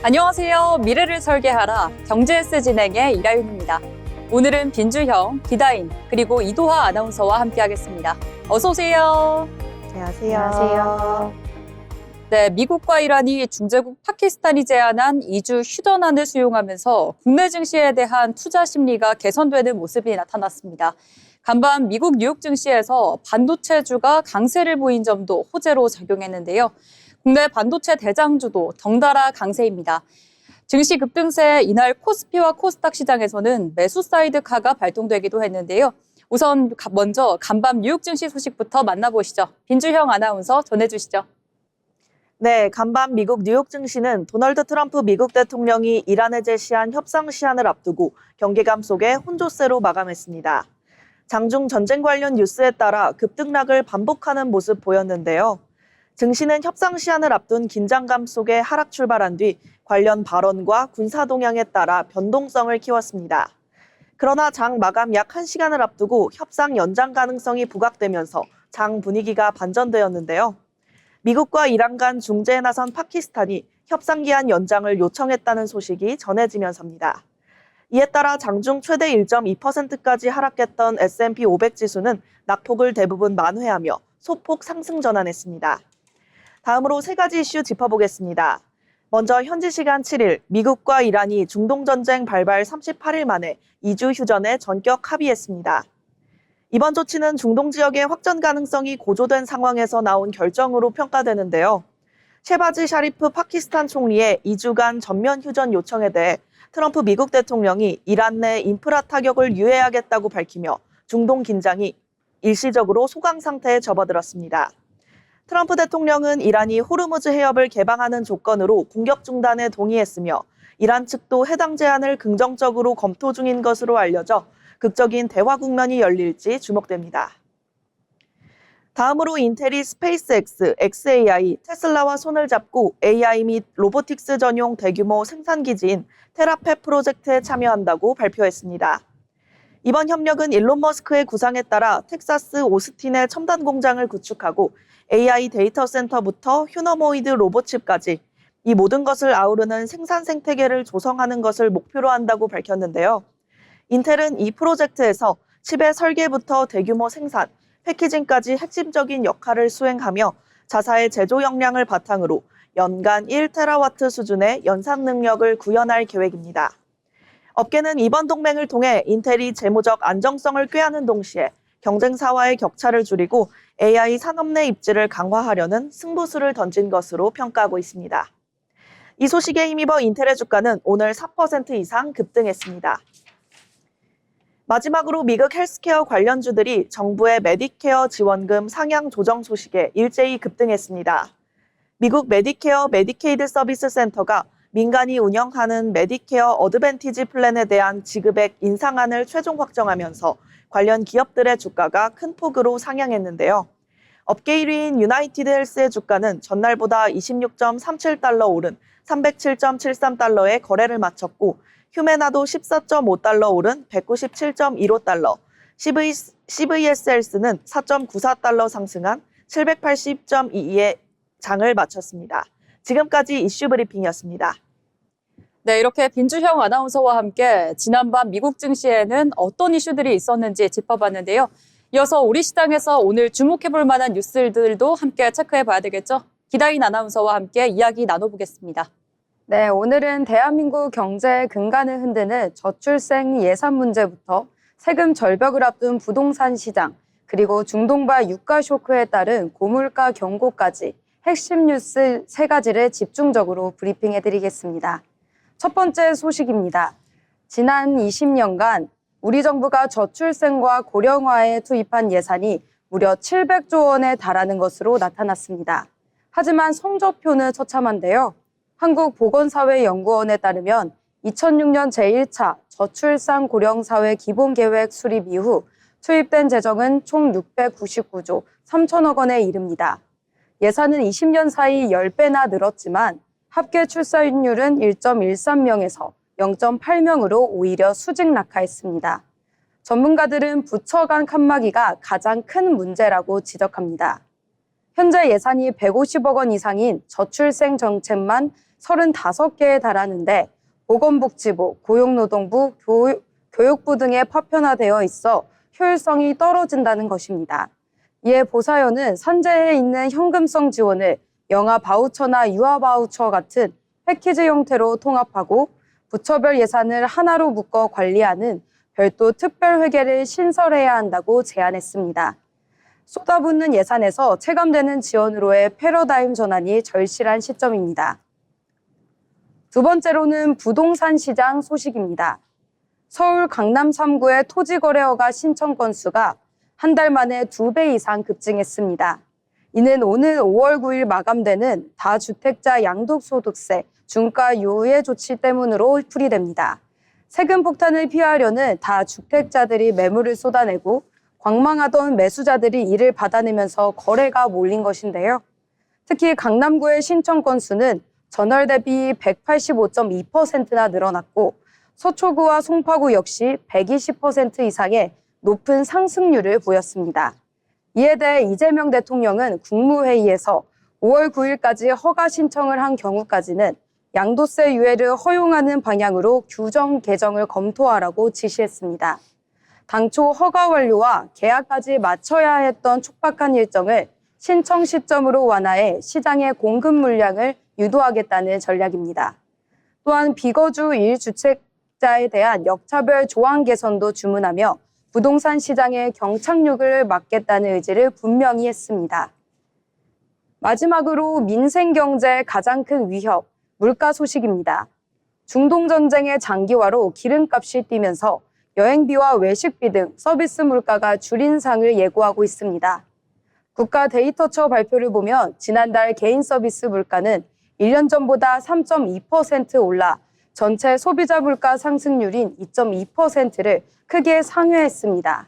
안녕하세요. 미래를 설계하라 경제S 진행의 이라윤입니다. 오늘은 빈주형, 기다인, 그리고 이도하 아나운서와 함께하겠습니다. 어서 오세요. 안녕하세요. 네, 미국과 이란이 중재국 파키스탄이 제안한 이주 휴전안을 수용하면서 국내 증시에 대한 투자 심리가 개선되는 모습이 나타났습니다. 간밤 미국 뉴욕 증시에서 반도체주가 강세를 보인 점도 호재로 작용했는데요. 국내 반도체 대장주도 덩달아 강세입니다. 증시 급등세에 이날 코스피와 코스닥 시장에서는 매수 사이드카가 발동되기도 했는데요. 우선 먼저 간밤 뉴욕 증시 소식부터 만나보시죠. 빈주형 아나운서 전해주시죠. 네, 간밤 미국 뉴욕 증시는 도널드 트럼프 미국 대통령이 이란에 제시한 협상 시한을 앞두고 경계감 속에 혼조세로 마감했습니다. 장중 전쟁 관련 뉴스에 따라 급등락을 반복하는 모습 보였는데요. 증시는 협상 시한을 앞둔 긴장감 속에 하락 출발한 뒤 관련 발언과 군사 동향에 따라 변동성을 키웠습니다. 그러나 장 마감 약 1시간을 앞두고 협상 연장 가능성이 부각되면서 장 분위기가 반전되었는데요. 미국과 이란 간 중재에 나선 파키스탄이 협상 기한 연장을 요청했다는 소식이 전해지면서입니다. 이에 따라 장중 최대 1.2%까지 하락했던 S&P 500 지수는 낙폭을 대부분 만회하며 소폭 상승 전환했습니다. 다음으로 세 가지 이슈 짚어보겠습니다. 먼저 현지 시간 7일 미국과 이란이 중동전쟁 발발 38일 만에 2주 휴전에 전격 합의했습니다. 이번 조치는 중동 지역의 확전 가능성이 고조된 상황에서 나온 결정으로 평가되는데요. 셰바즈 샤리프 파키스탄 총리의 2주간 전면 휴전 요청에 대해 트럼프 미국 대통령이 이란 내 인프라 타격을 유예하겠다고 밝히며 중동 긴장이 일시적으로 소강 상태에 접어들었습니다. 트럼프 대통령은 이란이 호르무즈 해협을 개방하는 조건으로 공격 중단에 동의했으며 이란 측도 해당 제안을 긍정적으로 검토 중인 것으로 알려져 극적인 대화 국면이 열릴지 주목됩니다. 다음으로 인텔이 스페이스X, xAI, 테슬라와 손을 잡고 AI 및 로보틱스 전용 대규모 생산기지인 테라페 프로젝트에 참여한다고 발표했습니다. 이번 협력은 일론 머스크의 구상에 따라 텍사스 오스틴에 첨단 공장을 구축하고 AI 데이터 센터부터 휴너모이드 로봇칩까지 이 모든 것을 아우르는 생산 생태계를 조성하는 것을 목표로 한다고 밝혔는데요. 인텔은 이 프로젝트에서 칩의 설계부터 대규모 생산, 패키징까지 핵심적인 역할을 수행하며 자사의 제조 역량을 바탕으로 연간 1테라와트 수준의 연산 능력을 구현할 계획입니다. 업계는 이번 동맹을 통해 인텔이 재무적 안정성을 꾀하는 동시에 경쟁사와의 격차를 줄이고 AI 산업 내 입지를 강화하려는 승부수를 던진 것으로 평가하고 있습니다. 이 소식에 힘입어 인텔의 주가는 오늘 4% 이상 급등했습니다. 마지막으로 미국 헬스케어 관련주들이 정부의 메디케어 지원금 상향 조정 소식에 일제히 급등했습니다. 미국 메디케어 메디케이드 서비스 센터가 민간이 운영하는 메디케어 어드밴티지 플랜에 대한 지급액 인상안을 최종 확정하면서 관련 기업들의 주가가 큰 폭으로 상향했는데요. 업계 1위인 유나이티드 헬스의 주가는 전날보다 26.37달러 오른 307.73달러에 거래를 마쳤고 휴메나도 14.5달러 오른 197.15달러, CVS 헬스는 4.94달러 상승한 780.22에 장을 마쳤습니다. 지금까지 이슈 브리핑이었습니다. 네, 이렇게 빈주형 아나운서와 함께 지난밤 미국 증시에는 어떤 이슈들이 있었는지 짚어봤는데요. 이어서 우리 시장에서 오늘 주목해볼 만한 뉴스들도 함께 체크해봐야 되겠죠? 기다인 아나운서와 함께 이야기 나눠보겠습니다. 네, 오늘은 대한민국 경제의 근간을 흔드는 저출생 예산 문제부터 세금 절벽을 앞둔 부동산 시장, 그리고 중동발 유가 쇼크에 따른 고물가 경고까지 핵심 뉴스 세 가지를 집중적으로 브리핑해드리겠습니다. 첫 번째 소식입니다. 지난 20년간 우리 정부가 저출생과 고령화에 투입한 예산이 무려 700조 원에 달하는 것으로 나타났습니다. 하지만 성적표는 처참한데요. 한국보건사회연구원에 따르면 2006년 제1차 저출산 고령사회 기본계획 수립 이후 투입된 재정은 총 699조 3천억 원에 이릅니다. 예산은 20년 사이 10배나 늘었지만 합계 출산율은 1.13명에서 0.8명으로 오히려 수직 낙하했습니다. 전문가들은 부처 간 칸막이가 가장 큰 문제라고 지적합니다. 현재 예산이 150억 원 이상인 저출생 정책만 35개에 달하는데 보건복지부, 고용노동부, 교육부 등에 파편화되어 있어 효율성이 떨어진다는 것입니다. 이에 보사연은 산재에 있는 현금성 지원을 영아 바우처나 유아 바우처 같은 패키지 형태로 통합하고 부처별 예산을 하나로 묶어 관리하는 별도 특별회계를 신설해야 한다고 제안했습니다. 쏟아붓는 예산에서 체감되는 지원으로의 패러다임 전환이 절실한 시점입니다. 두 번째로는 부동산 시장 소식입니다. 서울 강남 3구의 토지거래허가 신청 건수가 한 달 만에 2배 이상 급증했습니다. 이는 오늘 5월 9일 마감되는 다주택자 양도소득세 중과 유예 조치 때문으로 풀이됩니다. 세금 폭탄을 피하려는 다주택자들이 매물을 쏟아내고 관망하던 매수자들이 이를 받아내면서 거래가 몰린 것인데요. 특히 강남구의 신청 건수는 전월 대비 185.2%나 늘어났고 서초구와 송파구 역시 120% 이상의 높은 상승률을 보였습니다. 이에 대해 이재명 대통령은 국무회의에서 5월 9일까지 허가 신청을 한 경우까지는 양도세 유예를 허용하는 방향으로 규정 개정을 검토하라고 지시했습니다. 당초 허가 완료와 계약까지 맞춰야 했던 촉박한 일정을 신청 시점으로 완화해 시장의 공급 물량을 유도하겠다는 전략입니다. 또한 비거주 1주택자에 대한 역차별 조항 개선도 주문하며 부동산 시장의 경착륙을 막겠다는 의지를 분명히 했습니다. 마지막으로 민생 경제의 가장 큰 위협, 물가 소식입니다. 중동 전쟁의 장기화로 기름값이 뛰면서 여행비와 외식비 등 서비스 물가가 줄인상을 예고하고 있습니다. 국가 데이터처 발표를 보면 지난달 개인 서비스 물가는 1년 전보다 3.2% 올라 전체 소비자 물가 상승률인 2.2%를 크게 상회했습니다.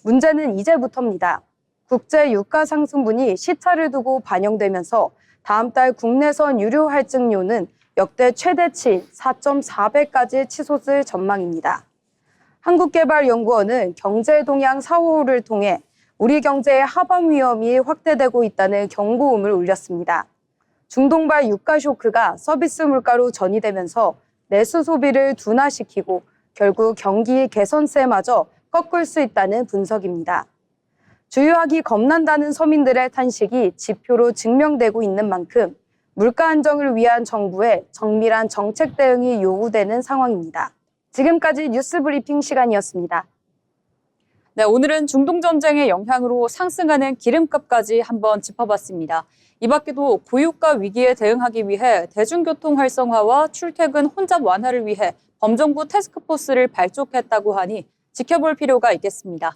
문제는 이제부터입니다. 국제 유가 상승분이 시차를 두고 반영되면서 다음 달 국내선 유류 할증료는 역대 최대치인 4.4배까지 치솟을 전망입니다. 한국개발연구원은 경제동향 4호를 통해 우리 경제의 하방 위험이 확대되고 있다는 경고음을 울렸습니다. 중동발 유가 쇼크가 서비스 물가로 전이되면서 내수 소비를 둔화시키고 결국 경기 개선세마저 꺾을 수 있다는 분석입니다. 주유하기 겁난다는 서민들의 탄식이 지표로 증명되고 있는 만큼 물가 안정을 위한 정부의 정밀한 정책 대응이 요구되는 상황입니다. 지금까지 뉴스 브리핑 시간이었습니다. 네, 오늘은 중동 전쟁의 영향으로 상승하는 기름값까지 한번 짚어봤습니다. 이 밖에도 고유가 위기에 대응하기 위해 대중교통 활성화와 출퇴근 혼잡 완화를 위해 범정부 태스크포스를 발족했다고 하니 지켜볼 필요가 있겠습니다.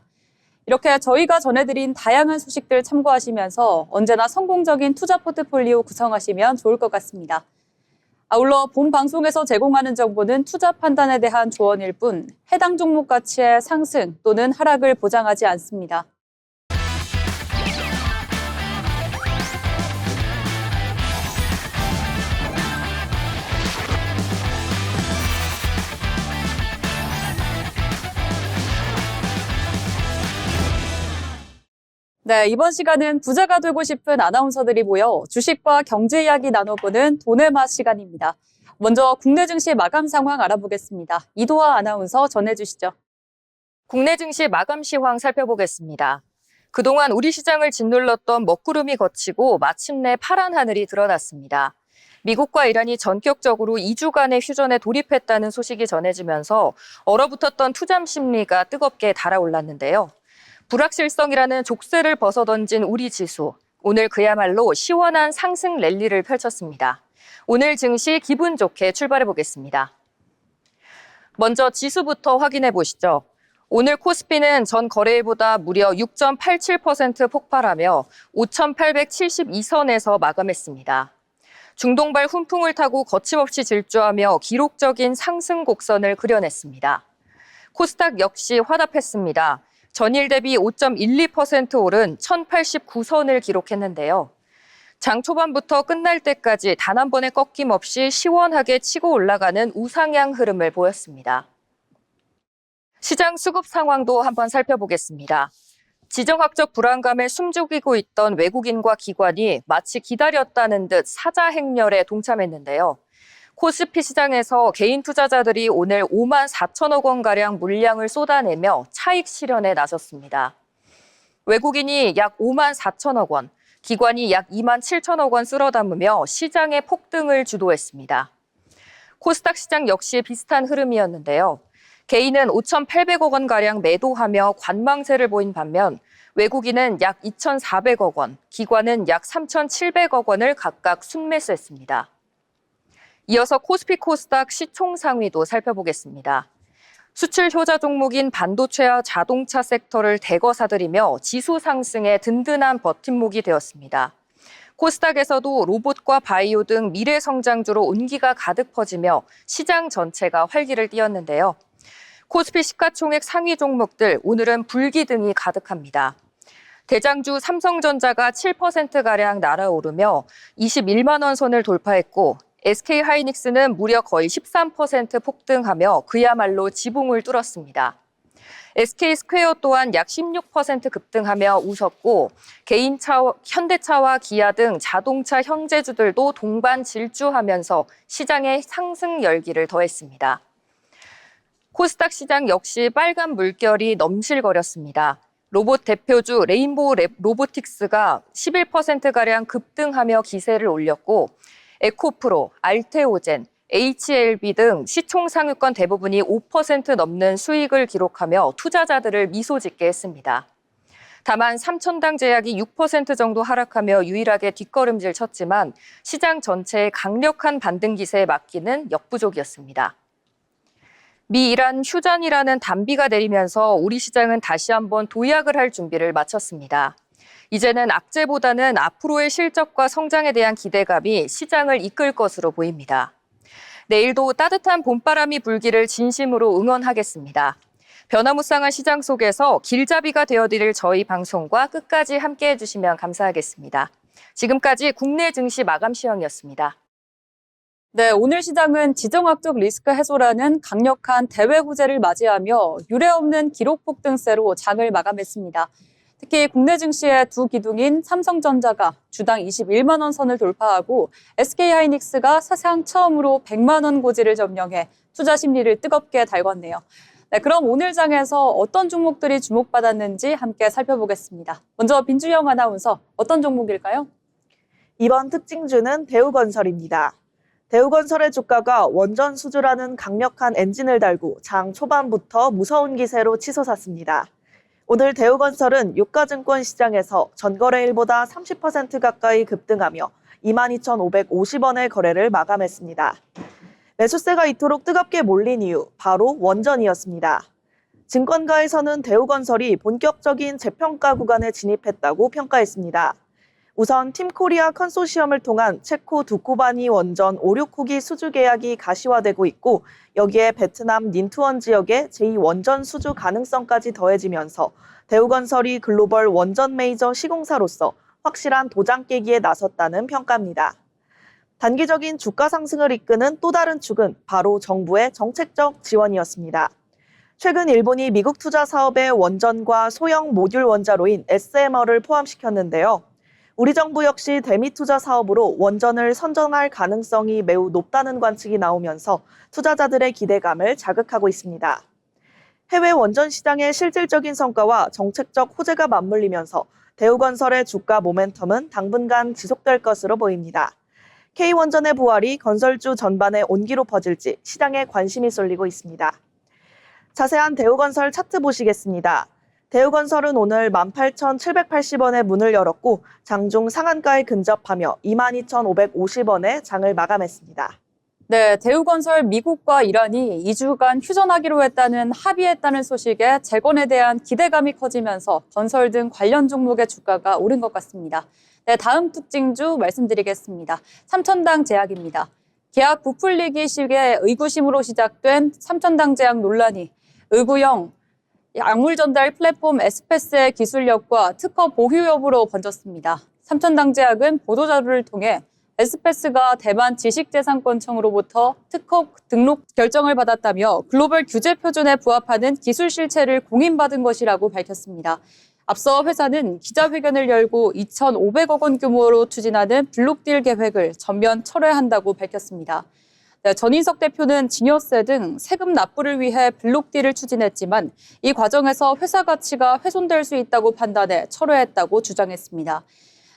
이렇게 저희가 전해드린 다양한 소식들 참고하시면서 언제나 성공적인 투자 포트폴리오 구성하시면 좋을 것 같습니다. 아울러 본 방송에서 제공하는 정보는 투자 판단에 대한 조언일 뿐 해당 종목 가치의 상승 또는 하락을 보장하지 않습니다. 네, 이번 시간은 부자가 되고 싶은 아나운서들이 모여 주식과 경제 이야기 나눠보는 돈의 맛 시간입니다. 먼저 국내 증시 마감 상황 알아보겠습니다. 이도하 아나운서 전해주시죠. 국내 증시 마감 시황 살펴보겠습니다. 그동안 우리 시장을 짓눌렀던 먹구름이 걷히고 마침내 파란 하늘이 드러났습니다. 미국과 이란이 전격적으로 2주간의 휴전에 돌입했다는 소식이 전해지면서 얼어붙었던 투잠 심리가 뜨겁게 달아올랐는데요. 불확실성이라는 족쇄를 벗어던진 우리 지수, 오늘 그야말로 시원한 상승 랠리를 펼쳤습니다. 오늘 증시 기분 좋게 출발해 보겠습니다. 먼저 지수부터 확인해 보시죠. 오늘 코스피는 전 거래일보다 무려 6.87% 폭발하며 5,872선에서 마감했습니다. 중동발 훈풍을 타고 거침없이 질주하며 기록적인 상승 곡선을 그려냈습니다. 코스닥 역시 화답했습니다. 전일 대비 5.12% 오른 1,089선을 기록했는데요. 장 초반부터 끝날 때까지 단 한 번의 꺾임 없이 시원하게 치고 올라가는 우상향 흐름을 보였습니다. 시장 수급 상황도 한번 살펴보겠습니다. 지정학적 불안감에 숨죽이고 있던 외국인과 기관이 마치 기다렸다는 듯 사자 행렬에 동참했는데요. 코스피 시장에서 개인 투자자들이 오늘 5만 4천억 원가량 물량을 쏟아내며 차익 실현에 나섰습니다. 외국인이 약 5만 4천억 원, 기관이 약 2만 7천억 원 쓸어 담으며 시장의 폭등을 주도했습니다. 코스닥 시장 역시 비슷한 흐름이었는데요. 개인은 5,800억 원가량 매도하며 관망세를 보인 반면 외국인은 약 2,400억 원, 기관은 약 3,700억 원을 각각 순매수했습니다. 이어서 코스피 코스닥 시총 상위도 살펴보겠습니다. 수출 효자 종목인 반도체와 자동차 섹터를 대거 사들이며 지수 상승에 든든한 버팀목이 되었습니다. 코스닥에서도 로봇과 바이오 등 미래 성장주로 온기가 가득 퍼지며 시장 전체가 활기를 띠었는데요. 코스피 시가총액 상위 종목들 오늘은 불기등이 가득합니다. 대장주 삼성전자가 7%가량 날아오르며 21만 원 선을 돌파했고 SK하이닉스는 무려 거의 13% 폭등하며 그야말로 지붕을 뚫었습니다. SK스퀘어 또한 약 16% 급등하며 웃었고 현대차와 기아 등 자동차 현재주들도 동반 질주하면서 시장의 상승 열기를 더했습니다. 코스닥 시장 역시 빨간 물결이 넘실거렸습니다. 로봇 대표주 레인보우 로보틱스가 11%가량 급등하며 기세를 올렸고 에코프로, 알테오젠, HLB 등 시총 상위권 대부분이 5% 넘는 수익을 기록하며 투자자들을 미소 짓게 했습니다. 다만 삼천당 제약이 6% 정도 하락하며 유일하게 뒷걸음질 쳤지만 시장 전체의 강력한 반등 기세에 맡기는 역부족이었습니다. 미 이란 휴전이라는 단비가 내리면서 우리 시장은 다시 한번 도약을 할 준비를 마쳤습니다. 이제는 악재보다는 앞으로의 실적과 성장에 대한 기대감이 시장을 이끌 것으로 보입니다. 내일도 따뜻한 봄바람이 불기를 진심으로 응원하겠습니다. 변화무쌍한 시장 속에서 길잡이가 되어드릴 저희 방송과 끝까지 함께해 주시면 감사하겠습니다. 지금까지 국내 증시 마감 시황이었습니다. 네, 오늘 시장은 지정학적 리스크 해소라는 강력한 대외구제를 맞이하며 유례없는 기록 폭등세로 장을 마감했습니다. 특히 국내 증시의 두 기둥인 삼성전자가 주당 21만 원 선을 돌파하고 SK하이닉스가 사상 처음으로 100만 원 고지를 점령해 투자 심리를 뜨겁게 달궜네요. 네, 그럼 오늘 장에서 어떤 종목들이 주목받았는지 함께 살펴보겠습니다. 먼저 빈주영 아나운서, 어떤 종목일까요? 이번 특징주는 대우건설입니다. 대우건설의 주가가 원전 수주라는 강력한 엔진을 달고 장 초반부터 무서운 기세로 치솟았습니다. 오늘 대우건설은 유가증권 시장에서 전거래일보다 30% 가까이 급등하며 22,550원의 거래를 마감했습니다. 매수세가 이토록 뜨겁게 몰린 이유, 바로 원전이었습니다. 증권가에서는 대우건설이 본격적인 재평가 구간에 진입했다고 평가했습니다. 우선 팀코리아 컨소시엄을 통한 체코 두코바니 원전 5, 6호기 수주 계약이 가시화되고 있고 여기에 베트남 닌투원 지역의 제2원전 수주 가능성까지 더해지면서 대우건설이 글로벌 원전 메이저 시공사로서 확실한 도장 깨기에 나섰다는 평가입니다. 단기적인 주가 상승을 이끄는 또 다른 축은 바로 정부의 정책적 지원이었습니다. 최근 일본이 미국 투자 사업에 원전과 소형 모듈 원자로인 SMR을 포함시켰는데요. 우리 정부 역시 대미 투자 사업으로 원전을 선정할 가능성이 매우 높다는 관측이 나오면서 투자자들의 기대감을 자극하고 있습니다. 해외 원전 시장의 실질적인 성과와 정책적 호재가 맞물리면서 대우건설의 주가 모멘텀은 당분간 지속될 것으로 보입니다. K원전의 부활이 건설주 전반에 온기로 퍼질지 시장에 관심이 쏠리고 있습니다. 자세한 대우건설 차트 보시겠습니다. 대우건설은 오늘 18,780원에 문을 열었고 장중 상한가에 근접하며 22,550원에 장을 마감했습니다. 네, 대우건설 미국과 이란이 2주간 휴전하기로 했다는 합의했다는 소식에 재건에 대한 기대감이 커지면서 건설 등 관련 종목의 주가가 오른 것 같습니다. 네, 다음 특징주 말씀드리겠습니다. 삼천당 제약입니다. 계약 부풀리기 식의 의구심으로 시작된 삼천당 제약 논란이 의구형 약물 전달 플랫폼 에스패스의 기술력과 특허 보유 여부로 번졌습니다. 삼천당 제약은 보도자료를 통해 에스패스가 대만 지식재산권청으로부터 특허 등록 결정을 받았다며 글로벌 규제 표준에 부합하는 기술 실체를 공인받은 것이라고 밝혔습니다. 앞서 회사는 기자회견을 열고 2,500억 원 규모로 추진하는 블록딜 계획을 전면 철회한다고 밝혔습니다. 네, 전인석 대표는 증여세 등 세금 납부를 위해 블록딜을 추진했지만 이 과정에서 회사 가치가 훼손될 수 있다고 판단해 철회했다고 주장했습니다.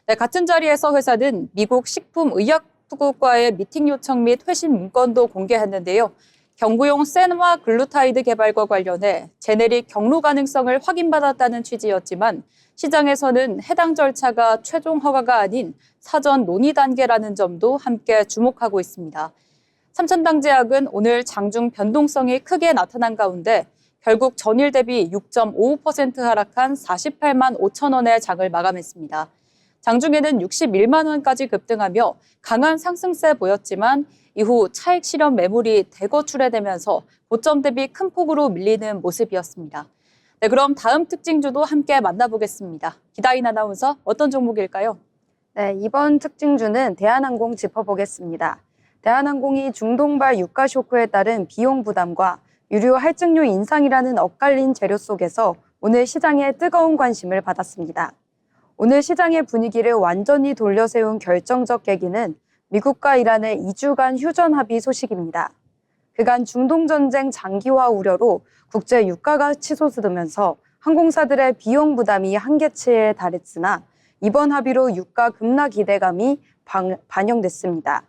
네, 같은 자리에서 회사는 미국 식품의약국과의 미팅 요청 및 회신 문건도 공개했는데요. 경구용 세마 글루타이드 개발과 관련해 제네릭 경로 가능성을 확인받았다는 취지였지만 시장에서는 해당 절차가 최종 허가가 아닌 사전 논의 단계라는 점도 함께 주목하고 있습니다. 삼천당제약은 오늘 장중 변동성이 크게 나타난 가운데 결국 전일 대비 6.55% 하락한 48만 5천 원의 장을 마감했습니다. 장중에는 61만 원까지 급등하며 강한 상승세 보였지만 이후 차익 실현 매물이 대거 출회되면서 고점 대비 큰 폭으로 밀리는 모습이었습니다. 네, 그럼 다음 특징주도 함께 만나보겠습니다. 기다인 아나운서 어떤 종목일까요? 네, 이번 특징주는 대한항공 짚어보겠습니다. 대한항공이 중동발 유가 쇼크에 따른 비용 부담과 유류 할증료 인상이라는 엇갈린 재료 속에서 오늘 시장에 뜨거운 관심을 받았습니다. 오늘 시장의 분위기를 완전히 돌려세운 결정적 계기는 미국과 이란의 2주간 휴전 합의 소식입니다. 그간 중동전쟁 장기화 우려로 국제 유가가 치솟으면서 항공사들의 비용 부담이 한계치에 달했으나 이번 합의로 유가 급락 기대감이 반영됐습니다.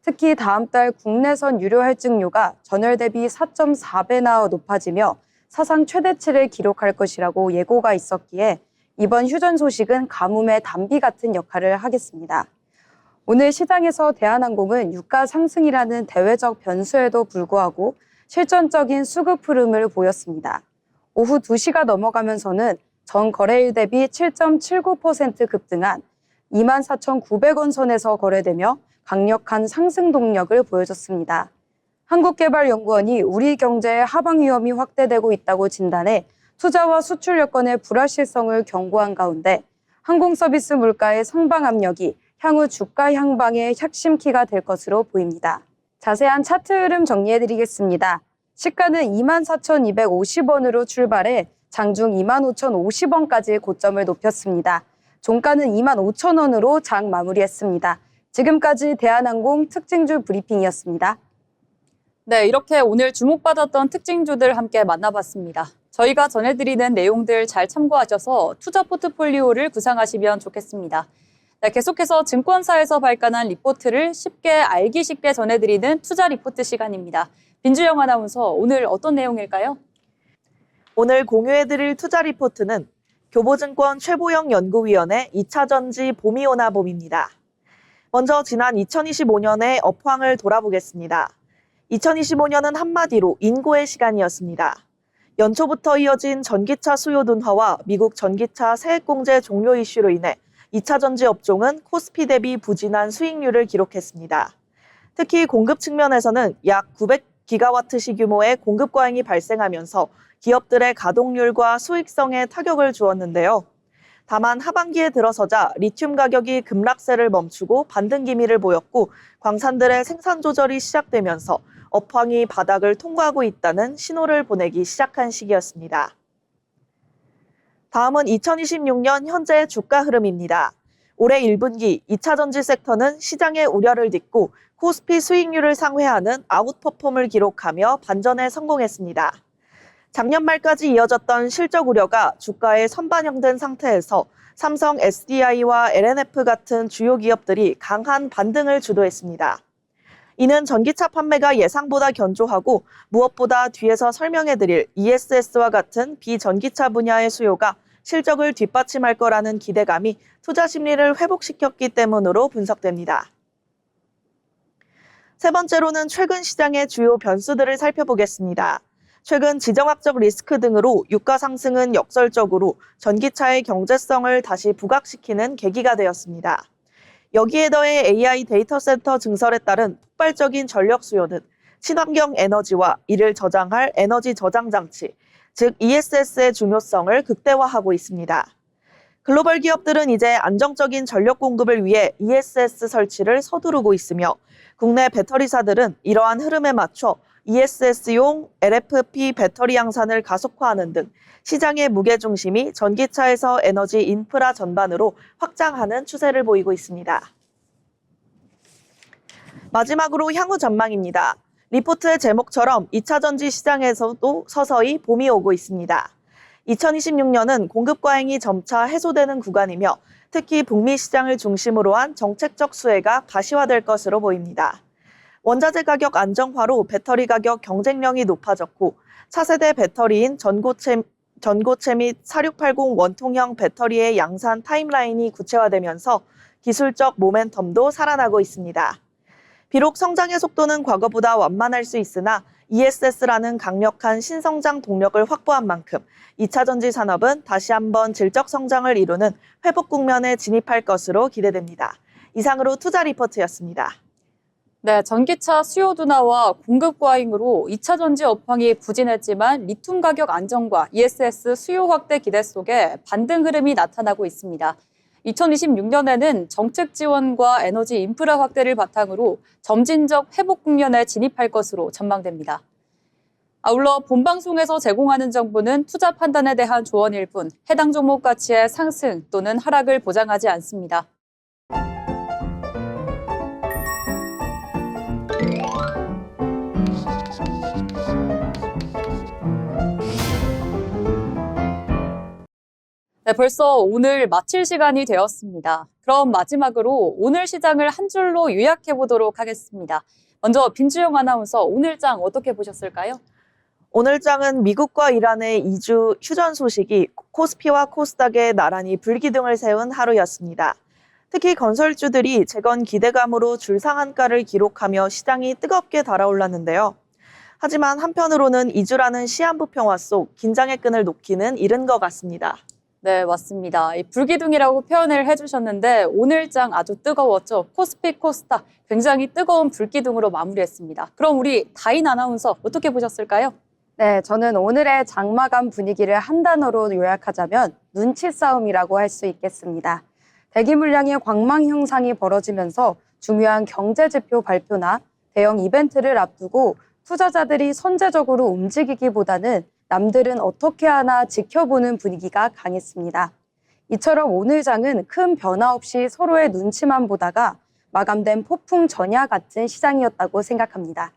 특히 다음 달 국내선 유료 할증료가 전월 대비 4.4배나 높아지며 사상 최대치를 기록할 것이라고 예고가 있었기에 이번 휴전 소식은 가뭄의 단비 같은 역할을 하겠습니다. 오늘 시장에서 대한항공은 유가 상승이라는 대외적 변수에도 불구하고 실전적인 수급 흐름을 보였습니다. 오후 2시가 넘어가면서는 전 거래일 대비 7.79% 급등한 24,900원 선에서 거래되며 강력한 상승 동력을 보여줬습니다. 한국개발연구원이 우리 경제의 하방 위험이 확대되고 있다고 진단해 투자와 수출 여건의 불확실성을 경고한 가운데 항공서비스 물가의 상방 압력이 향후 주가 향방의 핵심키가 될 것으로 보입니다. 자세한 차트 흐름 정리해드리겠습니다. 시가는 24,250원으로 출발해 장중 25,050원까지 고점을 높였습니다. 종가는 25,000원으로 장 마무리했습니다. 지금까지 대한항공 특징주 브리핑이었습니다. 네, 이렇게 오늘 주목받았던 특징주들 함께 만나봤습니다. 저희가 전해드리는 내용들 잘 참고하셔서 투자 포트폴리오를 구상하시면 좋겠습니다. 네, 계속해서 증권사에서 발간한 리포트를 쉽게 알기 쉽게 전해드리는 투자 리포트 시간입니다. 빈주영 아나운서, 오늘 어떤 내용일까요? 오늘 공유해드릴 투자 리포트는 교보증권 최보영 연구위원의 2차전지 봄이 오나 봄입니다. 먼저 지난 2025년의 업황을 돌아보겠습니다. 2025년은 한마디로 인고의 시간이었습니다. 연초부터 이어진 전기차 수요 둔화와 미국 전기차 세액공제 종료 이슈로 인해 2차 전지 업종은 코스피 대비 부진한 수익률을 기록했습니다. 특히 공급 측면에서는 약 900기가와트시 규모의 공급 과잉이 발생하면서 기업들의 가동률과 수익성에 타격을 주었는데요. 다만 하반기에 들어서자 리튬 가격이 급락세를 멈추고 반등 기미를 보였고 광산들의 생산 조절이 시작되면서 업황이 바닥을 통과하고 있다는 신호를 보내기 시작한 시기였습니다. 다음은 2026년 현재 주가 흐름입니다. 올해 1분기 2차 전지 섹터는 시장의 우려를 딛고 코스피 수익률을 상회하는 아웃퍼폼을 기록하며 반전에 성공했습니다. 작년 말까지 이어졌던 실적 우려가 주가에 선반영된 상태에서 삼성 SDI와 LNF 같은 주요 기업들이 강한 반등을 주도했습니다. 이는 전기차 판매가 예상보다 견조하고 무엇보다 뒤에서 설명해드릴 ESS와 같은 비전기차 분야의 수요가 실적을 뒷받침할 거라는 기대감이 투자 심리를 회복시켰기 때문으로 분석됩니다. 세 번째로는 최근 시장의 주요 변수들을 살펴보겠습니다. 최근 지정학적 리스크 등으로 유가 상승은 역설적으로 전기차의 경제성을 다시 부각시키는 계기가 되었습니다. 여기에 더해 AI 데이터 센터 증설에 따른 폭발적인 전력 수요는 친환경 에너지와 이를 저장할 에너지 저장 장치, 즉 ESS의 중요성을 극대화하고 있습니다. 글로벌 기업들은 이제 안정적인 전력 공급을 위해 ESS 설치를 서두르고 있으며 국내 배터리사들은 이러한 흐름에 맞춰 ESS용 LFP 배터리 양산을 가속화하는 등 시장의 무게중심이 전기차에서 에너지 인프라 전반으로 확장하는 추세를 보이고 있습니다. 마지막으로 향후 전망입니다. 리포트의 제목처럼 2차 전지 시장에서도 서서히 봄이 오고 있습니다. 2026년은 공급 과잉이 점차 해소되는 구간이며 특히 북미 시장을 중심으로 한 정책적 수혜가 가시화될 것으로 보입니다. 원자재 가격 안정화로 배터리 가격 경쟁력이 높아졌고 차세대 배터리인 전고체 및 4680 원통형 배터리의 양산 타임라인이 구체화되면서 기술적 모멘텀도 살아나고 있습니다. 비록 성장의 속도는 과거보다 완만할 수 있으나 ESS라는 강력한 신성장 동력을 확보한 만큼 2차 전지 산업은 다시 한번 질적 성장을 이루는 회복 국면에 진입할 것으로 기대됩니다. 이상으로 투자 리포트였습니다. 네, 전기차 수요 둔화와 공급 과잉으로 2차 전지 업황이 부진했지만 리튬 가격 안정과 ESS 수요 확대 기대 속에 반등 흐름이 나타나고 있습니다. 2026년에는 정책 지원과 에너지 인프라 확대를 바탕으로 점진적 회복 국면에 진입할 것으로 전망됩니다. 아울러 본방송에서 제공하는 정보는 투자 판단에 대한 조언일 뿐 해당 종목 가치의 상승 또는 하락을 보장하지 않습니다. 네, 벌써 오늘 마칠 시간이 되었습니다. 그럼 마지막으로 오늘 시장을 한 줄로 요약해 보도록 하겠습니다. 먼저 빈주영 아나운서 오늘 장 어떻게 보셨을까요? 오늘 장은 미국과 이란의 2주 휴전 소식이 코스피와 코스닥에 나란히 불기둥을 세운 하루였습니다. 특히 건설주들이 재건 기대감으로 줄상한가를 기록하며 시장이 뜨겁게 달아올랐는데요. 하지만 한편으로는 2주라는 시한부 평화 속 긴장의 끈을 놓기는 이른 것 같습니다. 네, 맞습니다. 이 불기둥이라고 표현을 해주셨는데 오늘 장 아주 뜨거웠죠. 코스피, 코스닥 굉장히 뜨거운 불기둥으로 마무리했습니다. 그럼 우리 다인 아나운서 어떻게 보셨을까요? 네, 저는 오늘의 장마감 분위기를 한 단어로 요약하자면 눈치 싸움이라고 할 수 있겠습니다. 대기 물량의 광망 형상이 벌어지면서 중요한 경제 지표 발표나 대형 이벤트를 앞두고 투자자들이 선제적으로 움직이기보다는 남들은 어떻게 하나 지켜보는 분위기가 강했습니다. 이처럼 오늘 장은 큰 변화 없이 서로의 눈치만 보다가 마감된 폭풍 전야 같은 시장이었다고 생각합니다.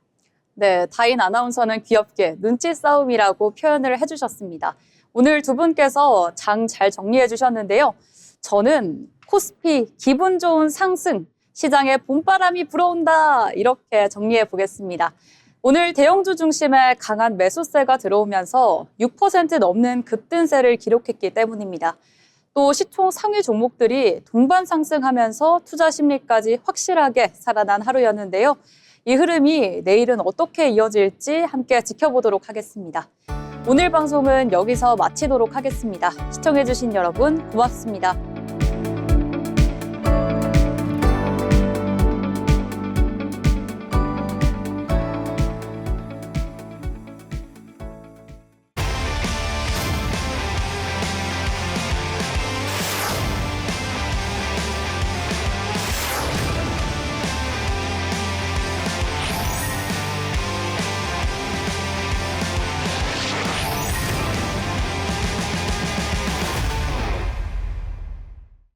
네, 다인 아나운서는 귀엽게 눈치 싸움이라고 표현을 해주셨습니다. 오늘 두 분께서 장 잘 정리해 주셨는데요. 저는 코스피 기분 좋은 상승, 시장에 봄바람이 불어온다 이렇게 정리해 보겠습니다. 오늘 대형주 중심에 강한 매수세가 들어오면서 6% 넘는 급등세를 기록했기 때문입니다. 또 시총 상위 종목들이 동반 상승하면서 투자 심리까지 확실하게 살아난 하루였는데요. 이 흐름이 내일은 어떻게 이어질지 함께 지켜보도록 하겠습니다. 오늘 방송은 여기서 마치도록 하겠습니다. 시청해주신 여러분 고맙습니다.